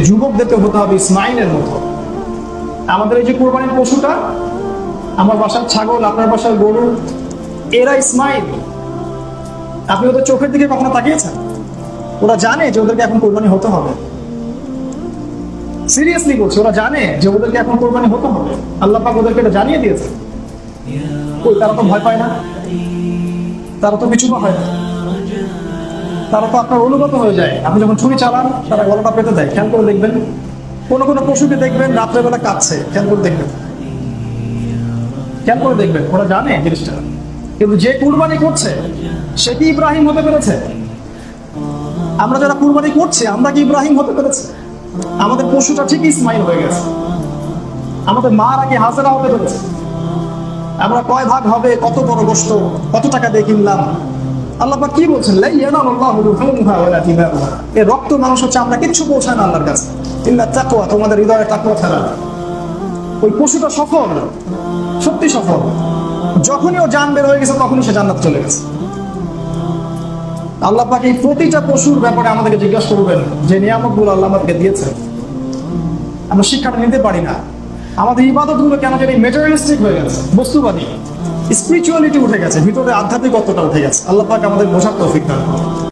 যুবকদেরকে হতে হবে ইসমাইলের মতো। আমাদের এই যে কোরবানির পশুটা, আমার বাসার ছাগল, আপনার বাসার গরু, এরা ইসমাইল। আপনি ওদের চোখের দিকে কখনো তাকিয়েছেন? ওরা জানে যে ওদেরকে এখন কোরবানি হতে হবে। সিরিয়াসলি বলছে, ওরা জানে যে ওদেরকে এখন কোরবানি হতে হবে। আল্লাহ পাক ওদেরকে এটা জানিয়ে দিয়েছে। ওই তারা তো ভয় পায় না, তারা তো পিছু হয় না, তারা তো আপনার অনুগত হয়ে যায়। আপনি যখন ছুরি চালান তারা গলাটা পেতে দেয়। খেয়াল করে দেখবেন, কোনো কোনো পশুকে দেখবেন রাত্রেবেলা কাঁদছে, খেয়াল করে দেখবেন, খেয়াল করে দেখবেন, ওরা জানে জিনিসটা। কিন্তু যে কুরবানি করছে সে কি ইব্রাহিম হতে পেরেছে? আমরা যারা কুরবানি করছি আমরা কি ইব্রাহিম হতে পেরেছে? আমাদের পশুটা ঠিক ইসমাইল হয়ে গেছে। আমাদের মারা কি হাজেরা হতে পেরেছে? আমরা কয় ভাগ হবে, কত বড় গোশত, কত টাকা দিয়ে কিনলাম? আল্লাহ পাক কি বলছেন? লা ইয়ানালুল্লাহু লুহুমুহা ওয়ালা দিমাউহা। এই রক্ত মানুষ হচ্ছে, আমরা কিচ্ছু পৌঁছায় না আল্লাহর কাছে, ইল্লা তাকওয়া, তোমাদের হৃদয়ে তাকওয়া ছাড়া। ওই পশুটা সফল, সত্যি সফল। যখনই ও জান বের হয়ে গেছে তখনই সে জান্নাত চলে গেছে। আল্লাহ পাক এই প্রতিটা পশুর ব্যাপারে আমাদেরকে জিজ্ঞাসা করবেন যে নিয়ামতগুলো আল্লাহ আমাদেরকে দিয়েছে, আমরা শিক্ষাটা নিতে পারি না। আমাদের ইবাদতগুলো কেন জানি ম্যাটেরিয়ালিস্টিক হয়ে গেছে, বস্তুবাদী। স্পিরিচুয়ালিটি উঠে গেছে, ভিতরে আধ্যাত্মিকত্বটা উঠে গেছে। আল্লাহ পাক আমাদের বোঝার তৌফিক দান করুন।